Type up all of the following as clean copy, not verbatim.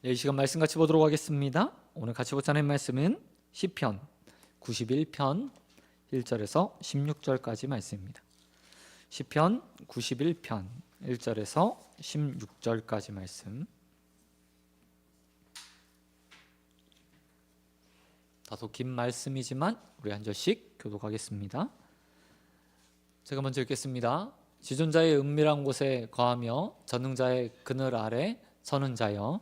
이 시간 말씀 같이 보도록 하겠습니다. 오늘 같이 보자 하는 말씀은 시편 91편 1절에서 16절까지 말씀입니다. 시편 91편 1절에서 16절까지 말씀. 다소 긴 말씀이지만 우리 한 절씩 교독하겠습니다. 제가 먼저 읽겠습니다. 지존자의 은밀한 곳에 거하며 전능자의 그늘 아래 서는 자여,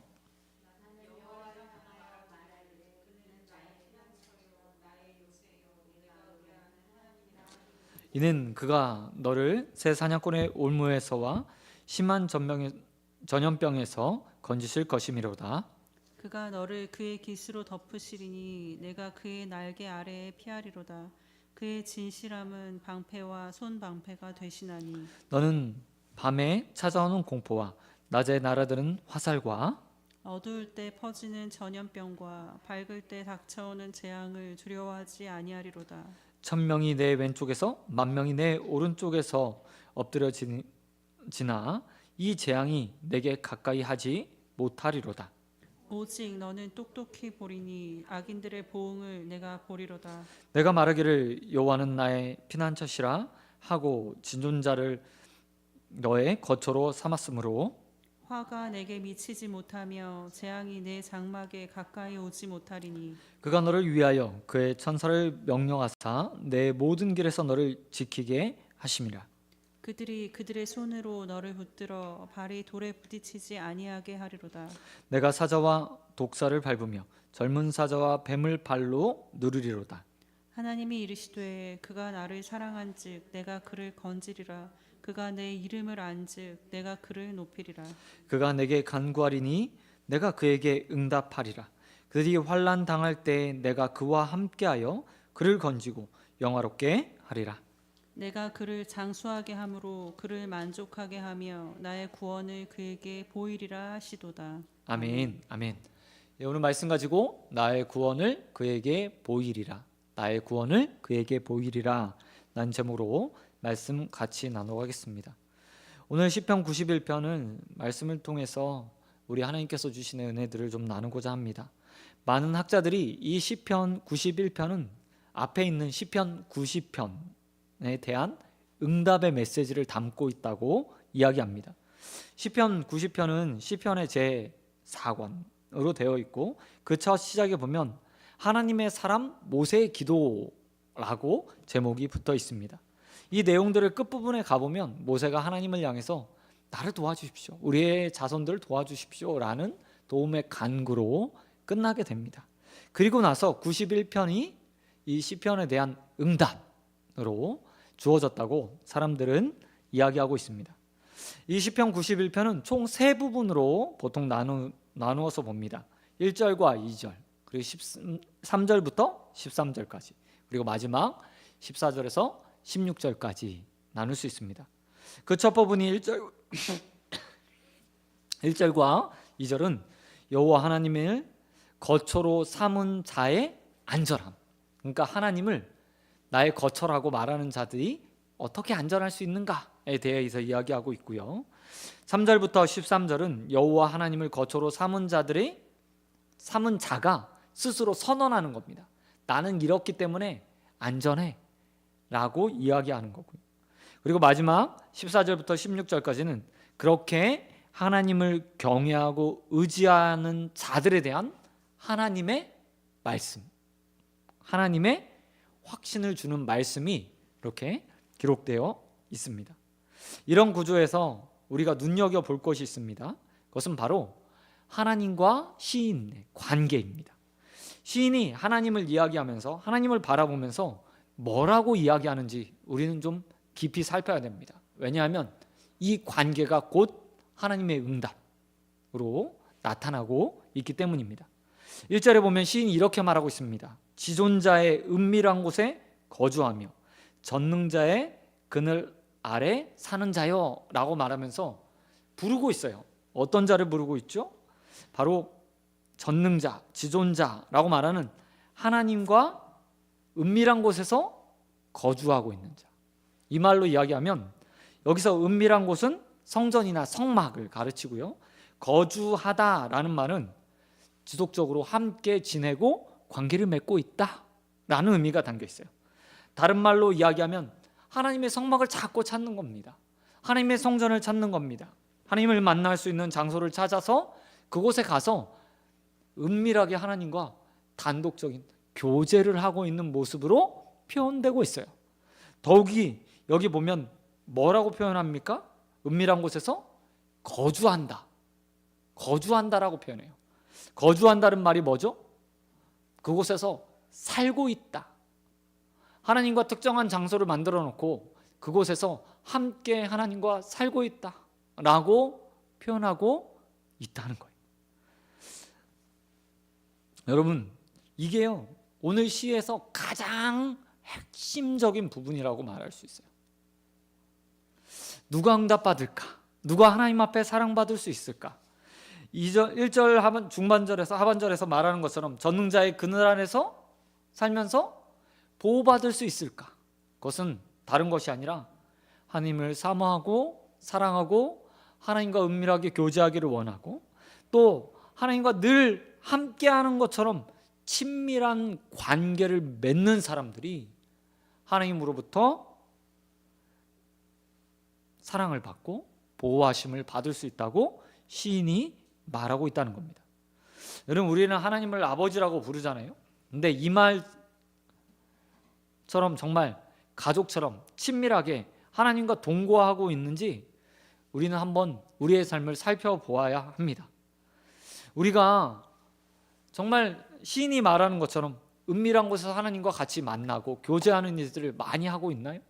이는 그가 너를 새 사냥꾼의 올무에서와 심한 전염병에서 건지실 것이미로다. 그가 너를 그의 깃으로 덮으시리니 내가 그의 날개 아래에 피하리로다. 그의 진실함은 방패와 손방패가 되시나니 너는 밤에 찾아오는 공포와 낮에 날아드는 화살과 어두울 때 퍼지는 전염병과 밝을 때 닥쳐오는 재앙을 두려워하지 아니하리로다. 1000명이 내 왼쪽에서 10,000명이 내 오른쪽에서 엎드려지나 이 재앙이 내게 가까이 하지 못하리로다. 오직 너는 똑똑히 보리니 악인들의 보응을 내가 보리로다. 내가 말하기를 여호와는 나의 피난처시라 하고 진존자를 너의 거처로 삼았으므로 화가 내게 미치지 못하며 재앙이 내 장막에 가까이 오지 못하리니 그가 너를 위하여 그의 천사를 명령하사 내 모든 길에서 너를 지키게 하심이라. 그들이 그들의 손으로 너를 붙들어 발이 돌에 부딪히지 아니하게 하리로다. 내가 사자와 독사를 밟으며 젊은 사자와 뱀을 발로 누르리로다. 하나님이 이르시되 그가 나를 사랑한즉 내가 그를 건지리라. 그가 내 이름을 안즉 내가 그를 높이리라. 그가 내게 간구하리니 내가 그에게 응답하리라. 그들이 환난 당할 때 내가 그와 함께하여 그를 건지고 영화롭게 하리라. 내가 그를 장수하게 함으로 그를 만족하게 하며 나의 구원을 그에게 보이리라 하시도다. 아멘. 아멘. 예, 오늘 말씀 가지고 나의 구원을 그에게 보이리라. 나의 구원을 그에게 보이리라. 난 제목으로 말씀 같이 나눠가겠습니다. 오늘 시편 91편은 말씀을 통해서 우리 하나님께서 주시는 은혜들을 좀 나누고자 합니다. 많은 학자들이 이 시편 91편은 앞에 있는 시편 90편에 대한 응답의 메시지를 담고 있다고 이야기합니다. 시편 90편은 시편의 제4권으로 되어 있고 그 첫 시작에 보면 하나님의 사람 모세의 기도라고 제목이 붙어 있습니다. 이 내용들을 끝부분에 가보면 모세가 하나님을 향해서 나를 도와주십시오, 우리의 자손들을 도와주십시오 라는 도움의 간구로 끝나게 됩니다. 그리고 나서 91편이 이 시편에 대한 응답으로 주어졌다고 사람들은 이야기하고 있습니다. 이 시편 91편은 총 3부분으로 보통 나누어서 봅니다. 1절과 2절, 그리고 13절부터 13절까지, 그리고 마지막 14절에서 16절까지 나눌 수 있습니다. 그 첫 부분이 1절과 2절은 여호와 하나님을 거처로 삼은 자의 안전함, 그러니까 하나님을 나의 거처라고 말하는 자들이 어떻게 안전할 수 있는가에 대해서 이야기하고 있고요. 3절부터 13절은 여호와 하나님을 거처로 삼은 자가 스스로 선언하는 겁니다. 나는 이렇기 때문에 안전해 라고 이야기하는 거고요. 그리고 마지막 14절부터 16절까지는 그렇게 하나님을 경외하고 의지하는 자들에 대한 하나님의 말씀, 하나님의 확신을 주는 말씀이 이렇게 기록되어 있습니다. 이런 구조에서 우리가 눈여겨볼 것이 있습니다. 그것은 바로 하나님과 시인의 관계입니다. 시인이 하나님을 이야기하면서 하나님을 바라보면서 뭐라고 이야기하는지 우리는 좀 깊이 살펴야 됩니다. 왜냐하면 이 관계가 곧 하나님의 응답으로 나타나고 있기 때문입니다. 1절에 보면 시인이 이렇게 말하고 있습니다. 지존자의 은밀한 곳에 거주하며 전능자의 그늘 아래 사는 자여 라고 말하면서 부르고 있어요. 어떤 자를 부르고 있죠? 바로 전능자, 지존자라고 말하는 하나님과 은밀한 곳에서 거주하고 있는 자. 이 말로 이야기하면 여기서 은밀한 곳은 성전이나 성막을 가르치고요. 거주하다라는 말은 지속적으로 함께 지내고 관계를 맺고 있다라는 의미가 담겨 있어요. 다른 말로 이야기하면 하나님의 성막을 자꾸 찾는 겁니다. 하나님의 성전을 찾는 겁니다. 하나님을 만날 수 있는 장소를 찾아서 그곳에 가서 은밀하게 하나님과 단독적인 교제를 하고 있는 모습으로 표현되고 있어요. 더욱이 여기 보면 뭐라고 표현합니까? 은밀한 곳에서 거주한다. 거주한다라고 표현해요. 거주한다는 말이 뭐죠? 그곳에서 살고 있다. 하나님과 특정한 장소를 만들어 놓고 그곳에서 함께 하나님과 살고 있다라고 표현하고 있다는 거예요. 여러분, 이게요 오늘 시에서 가장 핵심적인 부분이라고 말할 수 있어요. 누가 응답받을까? 누가 하나님 앞에 사랑받을 수 있을까? 1절 중반절에서 하반절에서 말하는 것처럼 전능자의 그늘 안에서 살면서 보호받을 수 있을까? 그것은 다른 것이 아니라 하나님을 사모하고 사랑하고 하나님과 은밀하게 교제하기를 원하고 또 하나님과 늘 함께하는 것처럼 친밀한 관계를 맺는 사람들이 하나님으로부터 사랑을 받고 보호하심을 받을 수 있다고 시인이 말하고 있다는 겁니다. 여러분, 우리는 하나님을 아버지라고 부르잖아요. 근데 이 말처럼 정말 가족처럼 친밀하게 하나님과 동거하고 있는지 우리는 한번 우리의 삶을 살펴보아야 합니다. 우리가 정말 시인이 말하는 것처럼 은밀한 곳에서 하나님과 같이 만나고 교제하는 일들을 많이 하고 있나요?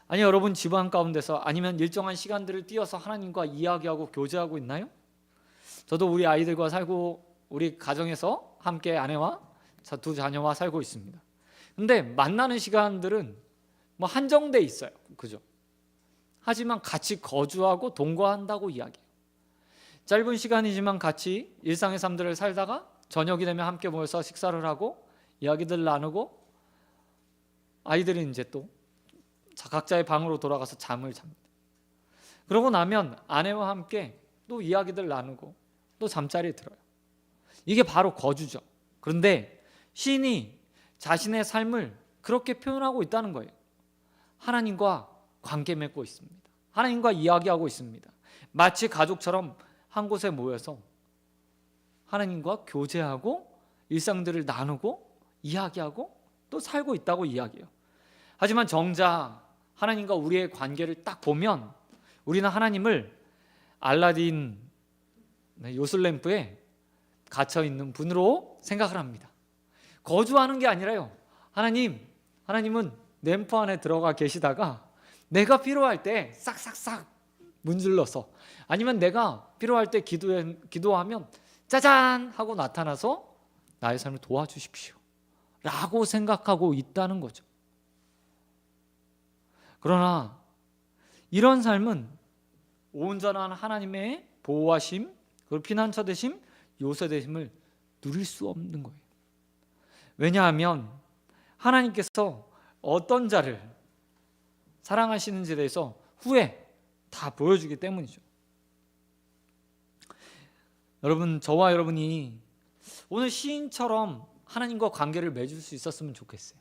아니, 여러분 집안 가운데서 아니면 일정한 시간들을 띄어서 하나님과 이야기하고 교제하고 있나요? 저도 우리 아이들과 살고 우리 가정에서 함께 아내와 두 자녀와 살고 있습니다. 근데 만나는 시간들은 뭐 한정돼 있어요. 그죠? 하지만 같이 거주하고 동거한다고 이야기해요. 짧은 시간이지만 같이 일상의 삶들을 살다가 저녁이 되면 함께 모여서 식사를 하고 이야기들 나누고 아이들은 이제 또 각자의 방으로 돌아가서 잠을 잡니다. 그러고 나면 아내와 함께 또 이야기들 나누고 또 잠자리에 들어요. 이게 바로 거주죠. 그런데 시인이 자신의 삶을 그렇게 표현하고 있다는 거예요. 하나님과 관계 맺고 있습니다. 하나님과 이야기하고 있습니다. 마치 가족처럼 한 곳에 모여서 하나님과 교제하고 일상들을 나누고 이야기하고 또 살고 있다고 이야기해요. 하지만 정작 하나님과 우리의 관계를 딱 보면 우리는 하나님을 알라딘 요술램프에 갇혀있는 분으로 생각을 합니다. 거주하는 게 아니라요, 하나님은 램프 안에 들어가 계시다가 내가 필요할 때 싹싹싹 문질러서 아니면 내가 필요할 때 기도하면 짜잔 하고 나타나서 나의 삶을 도와주십시오 라고 생각하고 있다는 거죠. 그러나 이런 삶은 온전한 하나님의 보호하심, 그리고 피난처 되심, 요새 되심을 누릴 수 없는 거예요. 왜냐하면 하나님께서 어떤 자를 사랑하시는지에 대해서 후에 다 보여주기 때문이죠. 여러분, 저와 여러분이 오늘 시인처럼 하나님과 관계를 맺을 수 있었으면 좋겠어요.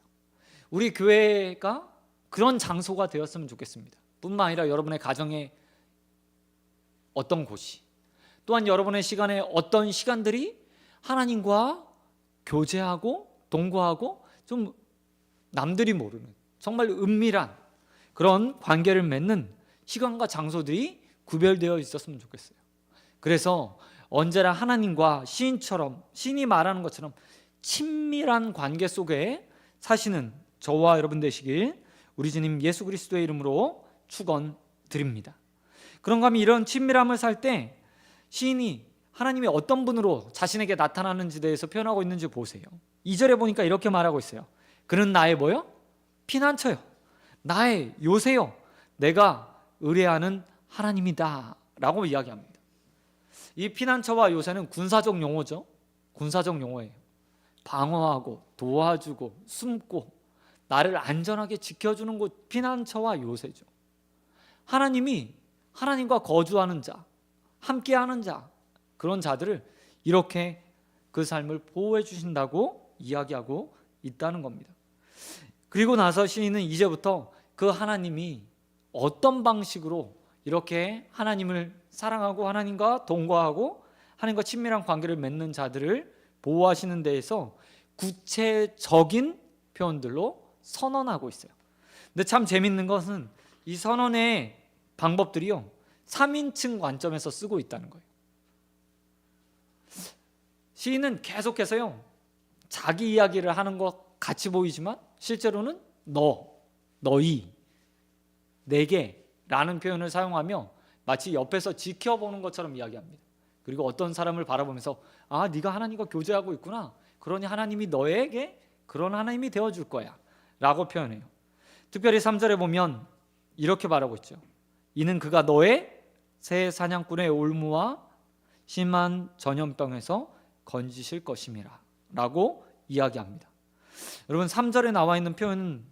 우리 교회가 그런 장소가 되었으면 좋겠습니다. 뿐만 아니라 여러분의 가정의 어떤 곳이, 또한 여러분의 시간에 어떤 시간들이 하나님과 교제하고 동거하고 좀 남들이 모르는 정말 은밀한 그런 관계를 맺는 시간과 장소들이 구별되어 있었으면 좋겠어요. 그래서 언제나 하나님과 시인이 말하는 것처럼 친밀한 관계 속에 사시는 저와 여러분 되시길 우리 주님 예수 그리스도의 이름으로 축원드립니다. 그런가 하면 이런 친밀함을 살 때 시인이 하나님이 어떤 분으로 자신에게 나타나는지에 대해서 표현하고 있는지 보세요. 2절에 보니까 이렇게 말하고 있어요. 그는 나의 뭐요? 피난처요. 나의 요새요. 내가 의뢰하는 하나님이다 라고 이야기합니다. 이 피난처와 요새는 군사적 용어죠. 군사적 용어예요. 방어하고 도와주고 숨고 나를 안전하게 지켜주는 곳, 피난처와 요새죠. 하나님이 하나님과 거주하는 자, 함께하는 자, 그런 자들을 이렇게 그 삶을 보호해 주신다고 이야기하고 있다는 겁니다. 그리고 나서 시인은 이제부터 그 하나님이 어떤 방식으로 이렇게 하나님을 사랑하고 하나님과 동거하고 하나님과 친밀한 관계를 맺는 자들을 보호하시는 데에서 구체적인 표현들로 선언하고 있어요. 근데 참 재밌는 것은 이 선언의 방법들이요, 3인칭 관점에서 쓰고 있다는 거예요. 시인은 계속해서요, 자기 이야기를 하는 것 같이 보이지만 실제로는 너희, 내게 라는 표현을 사용하며 마치 옆에서 지켜보는 것처럼 이야기합니다. 그리고 어떤 사람을 바라보면서 아, 네가 하나님과 교제하고 있구나, 그러니 하나님이 너에게 그런 하나님이 되어줄 거야 라고 표현해요. 특별히 3절에 보면 이렇게 말하고 있죠. 이는 그가 너의 새 사냥꾼의 올무와 심한 전염병에서 건지실 것임이라 라고 이야기합니다. 여러분, 3절에 나와 있는 표현은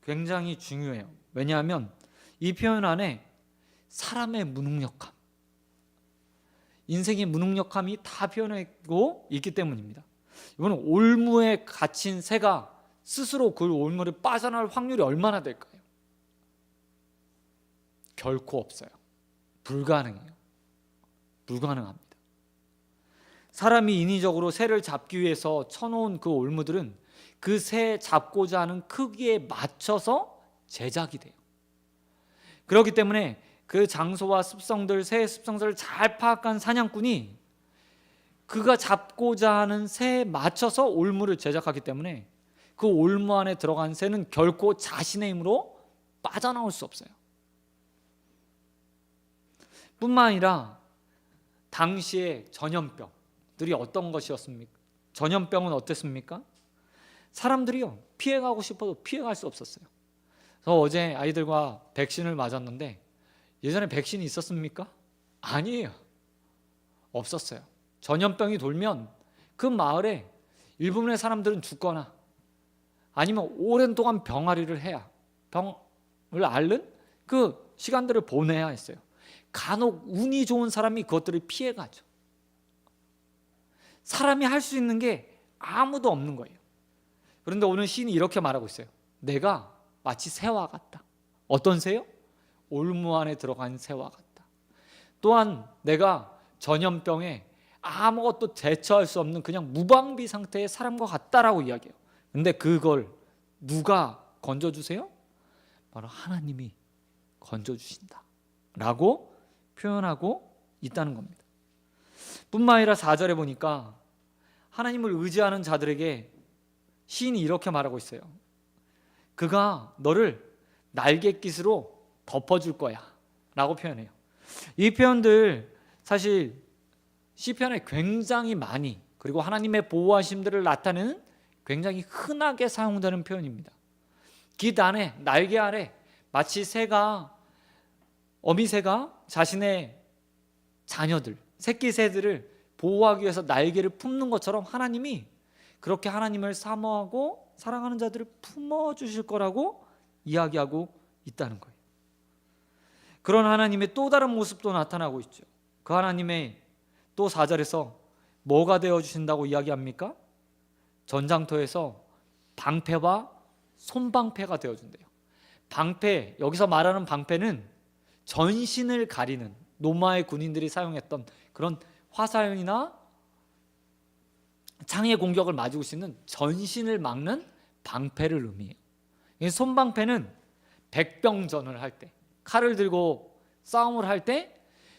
굉장히 중요해요. 왜냐하면 이 표현 안에 사람의 무능력함, 인생의 무능력함이 다 표현하고 있기 때문입니다. 이거는 올무에 갇힌 새가 스스로 그 올무를 빠져나올 확률이 얼마나 될까요? 결코 없어요. 불가능해요. 불가능합니다. 사람이 인위적으로 새를 잡기 위해서 쳐놓은 그 올무들은 그 새 잡고자 하는 크기에 맞춰서 제작이 돼요. 그렇기 때문에 그 장소와 습성들, 새의 습성들을 잘 파악한 사냥꾼이 그가 잡고자 하는 새에 맞춰서 올무를 제작하기 때문에 그 올무 안에 들어간 새는 결코 자신의 힘으로 빠져나올 수 없어요. 뿐만 아니라 당시의 전염병들이 어떤 것이었습니까? 전염병은 어땠습니까? 사람들이요, 피해가고 싶어도 피해갈 수 없었어요. 저 어제 아이들과 백신을 맞았는데 예전에 백신이 있었습니까? 아니에요. 없었어요. 전염병이 돌면 그 마을에 일부분의 사람들은 죽거나 아니면 오랜 동안 병아리를 해야, 병을 앓는 그 시간들을 보내야 했어요. 간혹 운이 좋은 사람이 그것들을 피해가죠. 사람이 할 수 있는 게 아무도 없는 거예요. 그런데 오늘 시인이 이렇게 말하고 있어요. 내가 마치 새와 같다. 어떤 새요? 올무 안에 들어간 새와 같다. 또한 내가 전염병에 아무것도 대처할 수 없는 그냥 무방비 상태의 사람과 같다라고 이야기해요. 근데 그걸 누가 건져주세요? 바로 하나님이 건져주신다 라고 표현하고 있다는 겁니다. 뿐만 아니라 4절에 보니까 하나님을 의지하는 자들에게 시인이 이렇게 말하고 있어요. 그가 너를 날갯깃으로 덮어줄 거야 라고 표현해요. 이 표현들 사실 시편에 굉장히 많이, 그리고 하나님의 보호하심들을 나타내는 굉장히 흔하게 사용되는 표현입니다. 깃 안에, 날개 아래 마치 새가, 어미새가 자신의 자녀들, 새끼 새들을 보호하기 위해서 날개를 품는 것처럼 하나님이 그렇게 하나님을 사모하고 사랑하는 자들을 품어주실 거라고 이야기하고 있다는 거예요. 그런 하나님의 또 다른 모습도 나타나고 있죠. 그 하나님의 또 4절에서 뭐가 되어주신다고 이야기합니까? 전장터에서 방패와 손방패가 되어준대요. 방패, 여기서 말하는 방패는 전신을 가리는, 로마의 군인들이 사용했던 그런 화살이나 창의 공격을 맞을 수 있는 전신을 막는 방패를 의미해요. 손방패는 백병전을 할 때, 칼을 들고 싸움을 할 때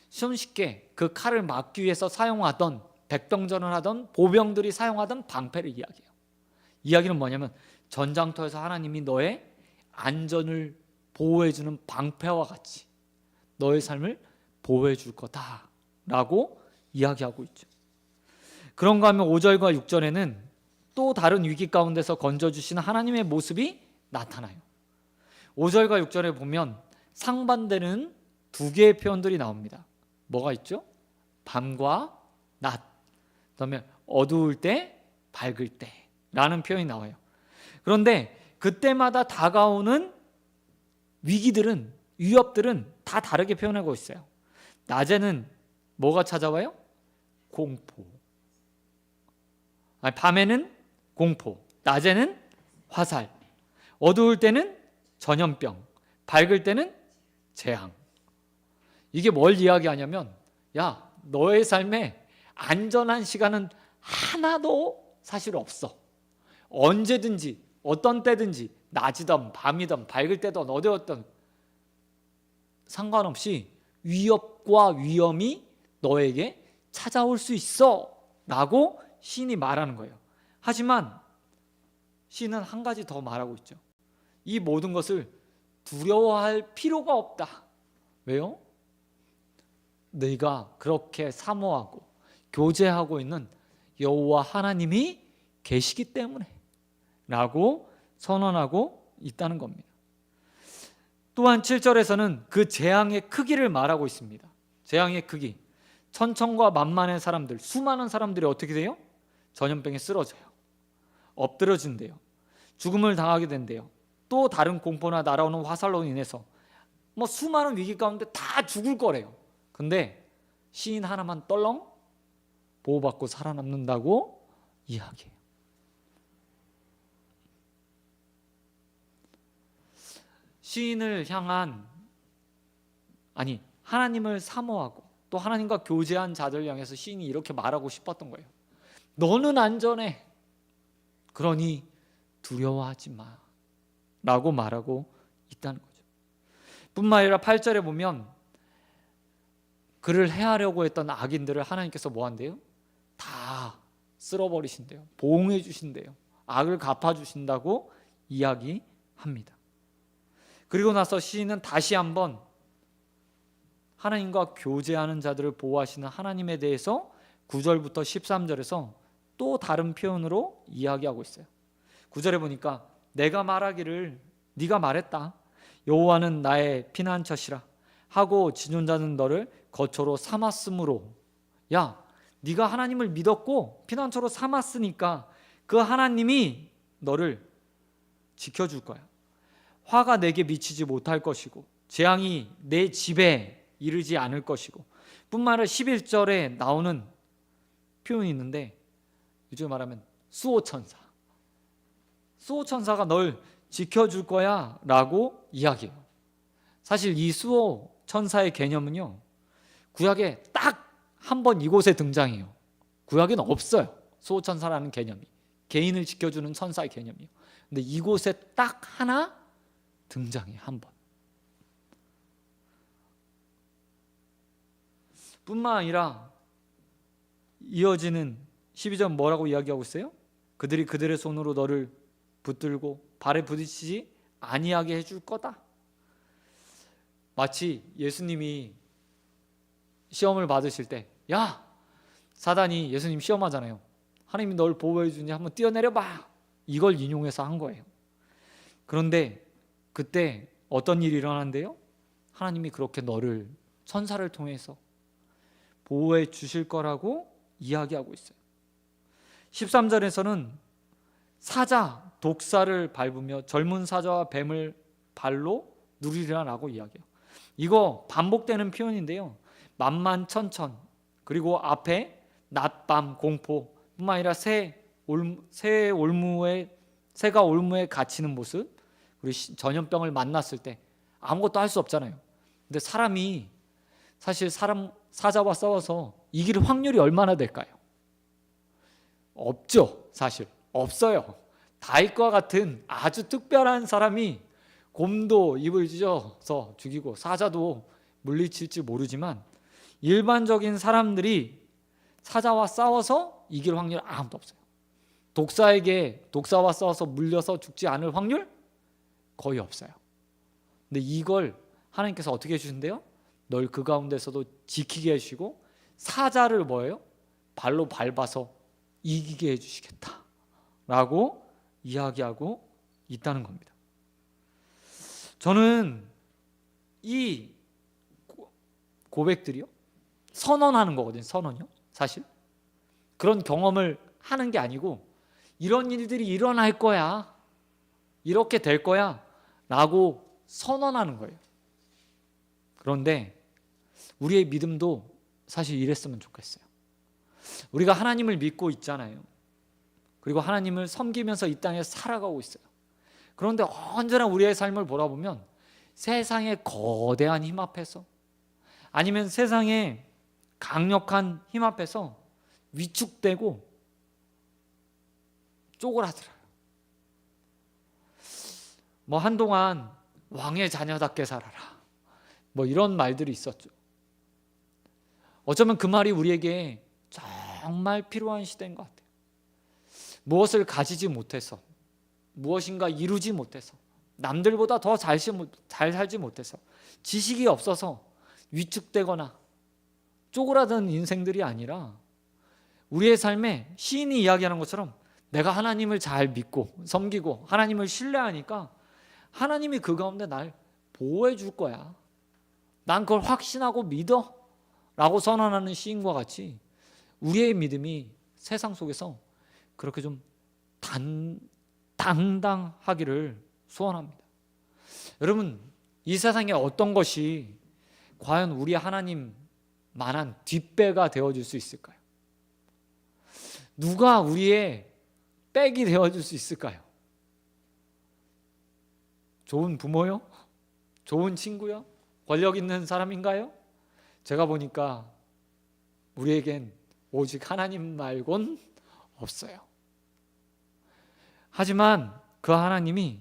손쉽게 그 칼을 막기 위해서 사용하던, 백병전을 하던 보병들이 사용하던 방패를 이야기해요. 이야기는 뭐냐면 전장터에서 하나님이 너의 안전을 보호해주는 방패와 같이 너의 삶을 보호해줄 거다라고 이야기하고 있죠. 그런가 하면 5절과 6절에는 또 다른 위기 가운데서 건져주시는 하나님의 모습이 나타나요. 5절과 6절에 보면 상반되는 두 개의 표현들이 나옵니다. 뭐가 있죠? 밤과 낮, 그다음에 어두울 때, 밝을 때라는 표현이 나와요. 그런데 그때마다 다가오는 위기들은, 위협들은 다 다르게 표현하고 있어요. 낮에는 뭐가 찾아와요? 공포. 아니, 밤에는 공포, 낮에는 화살, 어두울 때는 전염병, 밝을 때는 재앙. 이게 뭘 이야기하냐면, 야, 너의 삶에 안전한 시간은 하나도 사실 없어. 언제든지 어떤 때든지 낮이든 밤이든 밝을 때든 어디든 상관없이 위협과 위험이 너에게 찾아올 수 있어 라고 시인이 말하는 거예요. 하지만 시인은 한 가지 더 말하고 있죠. 이 모든 것을 두려워할 필요가 없다. 왜요? 네가 그렇게 사모하고 교제하고 있는 여호와 하나님이 계시기 때문에 라고 선언하고 있다는 겁니다. 또한 7절에서는 그 재앙의 크기를 말하고 있습니다. 재앙의 크기. 천천과 만만의 사람들, 수많은 사람들이 어떻게 돼요? 전염병에 쓰러져요. 엎드러진대요. 죽음을 당하게 된대요. 또 다른 공포나 날아오는 화살로 인해서 수많은 위기 가운데 다 죽을 거래요. 근데 시인 하나만 떨렁 보호받고 살아남는다고 이야기해요. 시인을 향한, 아니, 하나님을 사모하고 또 하나님과 교제한 자들 향해서 시인이 이렇게 말하고 싶었던 거예요. 너는 안전해. 그러니 두려워하지 마 라고 말하고 있다는 거죠. 뿐만 아니라 8절에 보면 그를 해하려고 했던 악인들을 하나님께서 뭐 한대요? 다 쓸어버리신대요. 보응해 주신대요. 악을 갚아주신다고 이야기합니다. 그리고 나서 시인은 다시 한번 하나님과 교제하는 자들을 보호하시는 하나님에 대해서 9절부터 13절에서 또 다른 표현으로 이야기하고 있어요. 9절에 보니까 내가 말하기를 네가 말했다. 여호와는 나의 피난처시라 하고 지존자는 너를 거처로 삼았으므로, 야, 네가 하나님을 믿었고 피난처로 삼았으니까 그 하나님이 너를 지켜줄 거야. 화가 내게 미치지 못할 것이고 재앙이 내 집에 이르지 않을 것이고, 뿐만 아니라 11절에 나오는 표현이 있는데 요즘 말하면 수호천사, 수호천사가 널 지켜줄 거야 라고 이야기해요. 사실 이 수호천사의 개념은요, 구약에 딱 한 번 이곳에 등장해요. 구약에는 없어요. 수호천사라는 개념이, 개인을 지켜주는 천사의 개념이요. 근데 이곳에 딱 하나 등장해요. 한 번. 뿐만 아니라 이어지는 12절 뭐라고 이야기하고 있어요? 그들이 그들의 손으로 너를 붙들고 발에 부딪히지 아니하게 해줄 거다. 마치 예수님이 시험을 받으실 때, 야, 사단이 예수님 시험하잖아요. 하나님이 널 보호해 주니 한번 뛰어내려봐. 이걸 인용해서 한 거예요. 그런데 그때 어떤 일이 일어난대요? 하나님이 그렇게 너를 천사를 통해서 보호해 주실 거라고 이야기하고 있어요. 13절에서는 사자, 독사를 밟으며 젊은 사자와 뱀을 발로 누리리라라고 이야기해요. 이거 반복되는 표현인데요. 만만천천, 그리고 앞에 낮, 밤, 공포 뿐만 아니라 새가 올무에 갇히는 모습, 우리 전염병을 만났을 때 아무것도 할 수 없잖아요. 근데 사람이 사실 사자와 싸워서 이길 확률이 얼마나 될까요? 없죠. 사실 없어요. 다윗과 같은 아주 특별한 사람이 곰도 입을 찢어서 죽이고 사자도 물리칠지 모르지만 일반적인 사람들이 사자와 싸워서 이길 확률 아무도 없어요. 독사와 싸워서 물려서 죽지 않을 확률 거의 없어요. 근데 이걸 하나님께서 어떻게 해주신대요? 널 그 가운데서도 지키게 해주시고 사자를 뭐예요? 발로 밟아서 이기게 해주시겠다 라고 이야기하고 있다는 겁니다. 저는 이 고백들이요, 선언하는 거거든요. 선언이요. 사실 그런 경험을 하는 게 아니고 이런 일들이 일어날 거야, 이렇게 될 거야 라고 선언하는 거예요. 그런데 우리의 믿음도 사실 이랬으면 좋겠어요. 우리가 하나님을 믿고 있잖아요. 그리고 하나님을 섬기면서 이 땅에 살아가고 있어요. 그런데 언제나 우리의 삶을 돌아보면 세상의 거대한 힘 앞에서, 아니면 세상의 강력한 힘 앞에서 위축되고 쪼그라들어요. 한동안 왕의 자녀답게 살아라, 이런 말들이 있었죠. 어쩌면 그 말이 우리에게 정말 필요한 시대인 것 같아요. 무엇을 가지지 못해서, 무엇인가 이루지 못해서, 남들보다 더 잘 살지 못해서, 지식이 없어서 위축되거나 쪼그라드는 인생들이 아니라, 우리의 삶에 시인이 이야기하는 것처럼 내가 하나님을 잘 믿고 섬기고 하나님을 신뢰하니까 하나님이 그 가운데 날 보호해 줄 거야, 난 그걸 확신하고 믿어 라고 선언하는 시인과 같이 우리의 믿음이 세상 속에서 그렇게 좀 당당하기를 소원합니다. 여러분, 이 세상에 어떤 것이 과연 우리 하나님만한 뒷배가 되어줄 수 있을까요? 누가 우리의 백이 되어줄 수 있을까요? 좋은 부모요? 좋은 친구요? 권력 있는 사람인가요? 제가 보니까 우리에겐 오직 하나님 말곤 없어요. 하지만 그 하나님이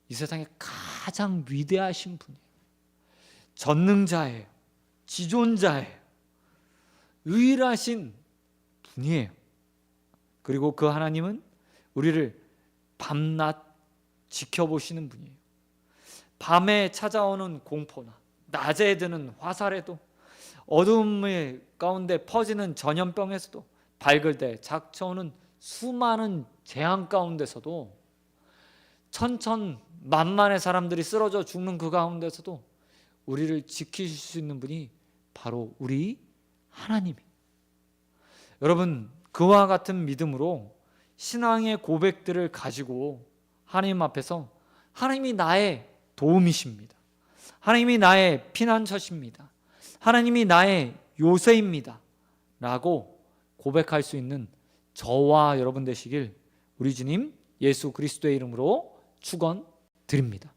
이 세상에 가장 위대하신 분이에요. 전능자예요. 지존자예요. 유일하신 분이에요. 그리고 그 하나님은 우리를 밤낮 지켜보시는 분이에요. 밤에 찾아오는 공포나 낮에 드는 화살에도, 어둠의 가운데 퍼지는 전염병에서도, 밝을 때 닥쳐오는 수많은 재앙 가운데서도, 천천만만의 사람들이 쓰러져 죽는 그 가운데서도 우리를 지키실 수 있는 분이 바로 우리 하나님이에요. 여러분, 그와 같은 믿음으로 신앙의 고백들을 가지고 하나님 앞에서, 하나님이 나의 도움이십니다, 하나님이 나의 피난처십니다, 하나님이 나의 요새입니다 라고 고백할 수 있는 저와 여러분 되시길 우리 주님 예수 그리스도의 이름으로 축원드립니다.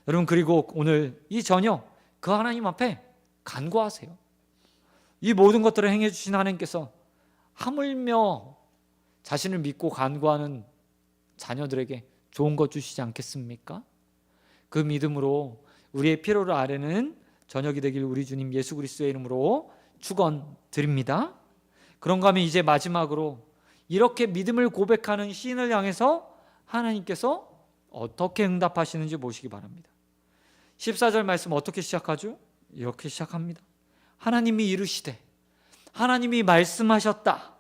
여러분, 그리고 오늘 이 저녁 그 하나님 앞에 간구하세요. 이 모든 것들을 행해 주신 하나님께서 하물며 자신을 믿고 간구하는 자녀들에게 좋은 것 주시지 않겠습니까? 그 믿음으로 우리의 필요를 아뢰는 저녁이 되길 우리 주님 예수 그리스도의 이름으로 축원드립니다. 그런가 하면 이제 마지막으로 이렇게 믿음을 고백하는 시인을 향해서 하나님께서 어떻게 응답하시는지 보시기 바랍니다. 14절 말씀 어떻게 시작하죠? 이렇게 시작합니다. 하나님이 이르시되, 하나님이 말씀하셨다.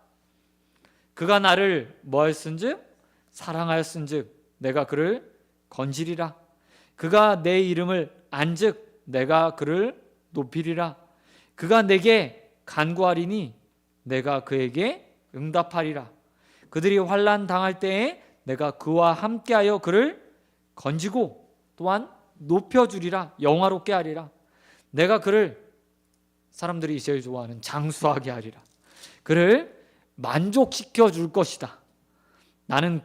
그가 나를 뭐하였은즉? 사랑하였은즉 내가 그를 건지리라. 그가 내 이름을 안즉 내가 그를 높이리라. 그가 내게 간구하리니 내가 그에게 응답하리라. 그들이 환난 당할 때에 내가 그와 함께하여 그를 건지고 또한 높여주리라. 영화롭게 하리라. 내가 그를, 사람들이 제일 좋아하는 장수하게 하리라. 그를 만족시켜 줄 것이다. 나는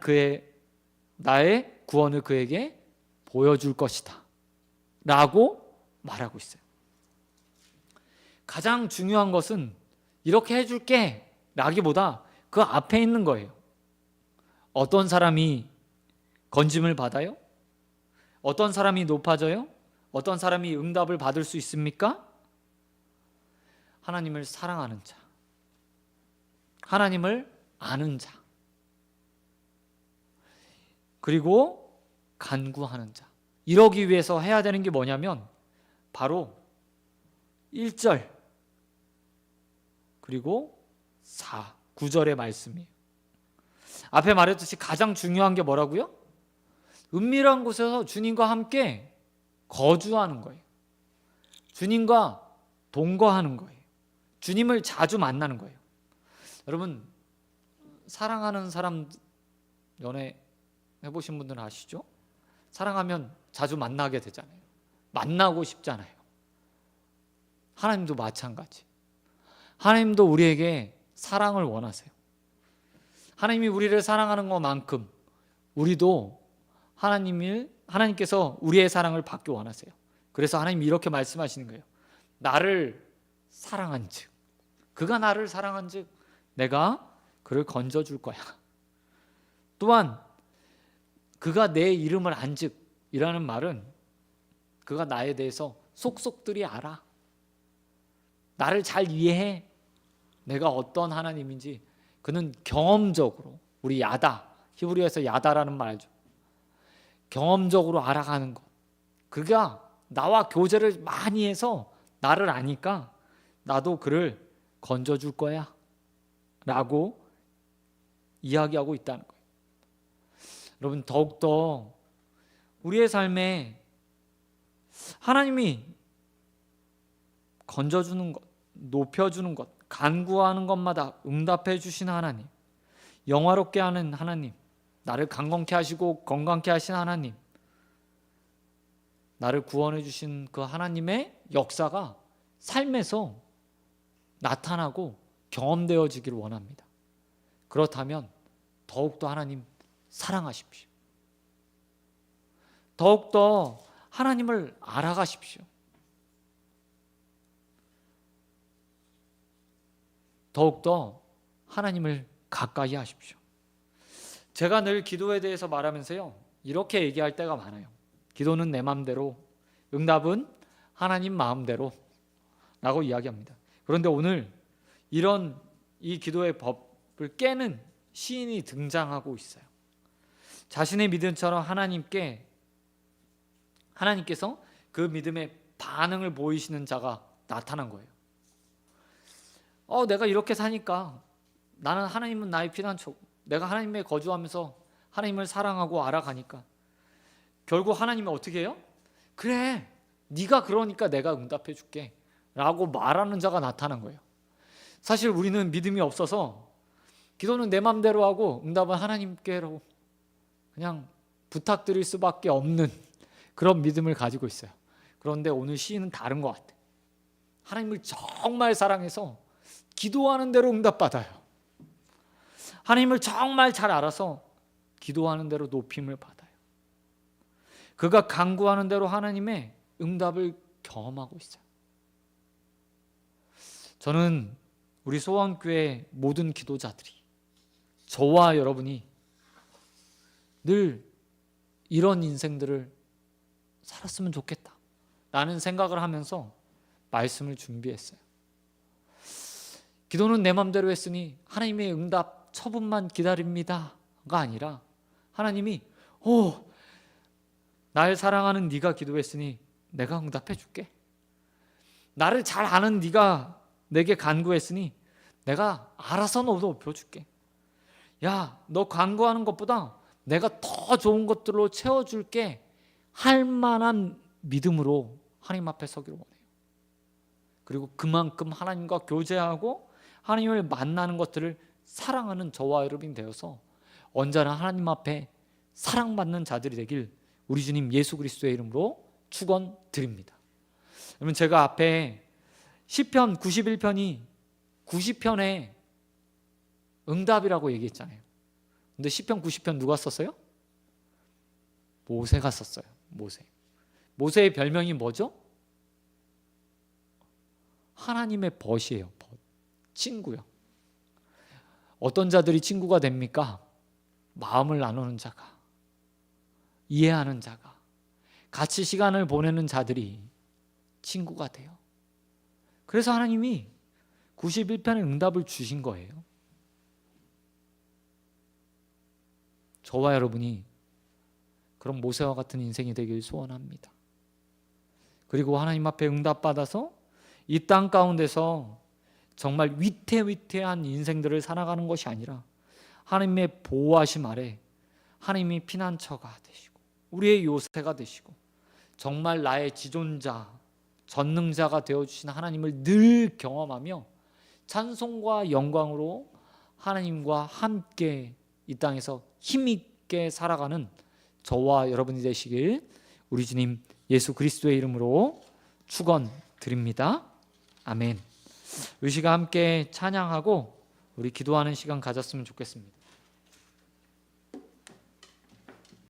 나의 구원을 그에게 보여줄 것이다 라고 말하고 있어요. 가장 중요한 것은 이렇게 해줄게 라기보다 그 앞에 있는 거예요. 어떤 사람이 건짐을 받아요? 어떤 사람이 높아져요? 어떤 사람이 응답을 받을 수 있습니까? 하나님을 사랑하는 자, 하나님을 아는 자, 그리고 간구하는 자. 이러기 위해서 해야 되는 게 뭐냐면 바로 1절 그리고 4, 9절의 말씀이에요. 앞에 말했듯이 가장 중요한 게 뭐라고요? 은밀한 곳에서 주님과 함께 거주하는 거예요. 주님과 동거하는 거예요. 주님을 자주 만나는 거예요. 여러분, 사랑하는 사람 연애 해보신 분들은 아시죠? 사랑하면 자주 만나게 되잖아요. 만나고 싶잖아요. 하나님도 마찬가지. 하나님도 우리에게 사랑을 원하세요. 하나님이 우리를 사랑하는 것만큼 우리도 하나님께서 우리의 사랑을 받기 원하세요. 그래서 하나님이 이렇게 말씀하시는 거예요. 나를 사랑한즉, 그가 나를 사랑한즉 내가 그를 건져줄 거야. 또한 그가 내 이름을 안즉이라는 말은 그가 나에 대해서 속속들이 알아. 나를 잘 이해해. 내가 어떤 하나님인지 그는 경험적으로, 우리 야다, 히브리어에서 야다라는 말 알죠? 경험적으로 알아가는 것. 그가 나와 교제를 많이 해서 나를 아니까 나도 그를 건져줄 거야 라고 이야기하고 있다는 거예요. 여러분, 더욱더 우리의 삶에 하나님이 건져주는 것, 높여주는 것, 간구하는 것마다 응답해 주시는 하나님, 영화롭게 하는 하나님, 나를 강건케 하시고 건강케 하신 하나님, 나를 구원해 주신 그 하나님의 역사가 삶에서 나타나고 경험되어지기를 원합니다. 그렇다면 더욱더 하나님 사랑하십시오. 더욱더 하나님을 알아가십시오. 더욱더 하나님을 가까이 하십시오. 제가 늘 기도에 대해서 말하면서요, 이렇게 얘기할 때가 많아요. 기도는 내 마음대로, 응답은 하나님 마음대로 라고 이야기합니다. 그런데 오늘 이 기도의 법을 깨는 시인이 등장하고 있어요. 자신의 믿음처럼 하나님께서 그 믿음의 반응을 보이시는 자가 나타난 거예요. 내가 이렇게 사니까 나는 하나님은 나의 피난처고, 내가 하나님에 거주하면서 하나님을 사랑하고 알아가니까 결국 하나님이 어떻게 해요? 그래, 네가 그러니까 내가 응답해 줄게 라고 말하는 자가 나타난 거예요. 사실 우리는 믿음이 없어서 기도는 내 맘대로 하고 응답은 하나님께로 그냥 부탁드릴 수밖에 없는 그런 믿음을 가지고 있어요. 그런데 오늘 시인은 다른 것 같아요. 하나님을 정말 사랑해서 기도하는 대로 응답받아요. 하나님을 정말 잘 알아서 기도하는 대로 높임을 받아요. 그가 간구하는 대로 하나님의 응답을 경험하고 있어요. 저는 우리 소원교회 모든 기도자들이, 저와 여러분이 늘 이런 인생들을 살았으면 좋겠다 라는 생각을 하면서 말씀을 준비했어요. 기도는 내 맘대로 했으니 하나님의 응답 처분만 기다립니다가 아니라 하나님이 날 사랑하는 네가 기도했으니 내가 응답해 줄게. 나를 잘 아는 네가 내게 간구했으니 내가 알아서 너도 높여줄게. 야, 너 간구하는 것보다 내가 더 좋은 것들로 채워줄게 할 만한 믿음으로 하나님 앞에 서기를 원해요. 그리고 그만큼 하나님과 교제하고 하나님을 만나는 것들을 사랑하는 저와 여러분이 되어서 언제나 하나님 앞에 사랑받는 자들이 되길 우리 주님 예수 그리스도의 이름으로 축원드립니다. 여러분, 제가 앞에 시편 91편이 90편의 응답이라고 얘기했잖아요. 근데 시편 90편 누가 썼어요? 모세가 썼어요. 모세의 별명이 뭐죠? 하나님의 벗이에요. 벗. 친구요. 어떤 자들이 친구가 됩니까? 마음을 나누는 자가, 이해하는 자가, 같이 시간을 보내는 자들이 친구가 돼요. 그래서 하나님이 91편의 응답을 주신 거예요. 저와 여러분이 그런 모세와 같은 인생이 되길 소원합니다. 그리고 하나님 앞에 응답받아서 이 땅 가운데서 정말 위태위태한 인생들을 살아가는 것이 아니라 하나님의 보호하심 아래 하나님이 피난처가 되시고 우리의 요새가 되시고 정말 나의 지존자, 전능자가 되어주신 하나님을 늘 경험하며 찬송과 영광으로 하나님과 함께 이 땅에서 힘있게 살아가는 저와 여러분이 되시길 우리 주님 예수 그리스도의 이름으로 축원드립니다. 아멘. 우리 시간 함께 찬양하고 우리 기도하는 시간 가졌으면 좋겠습니다.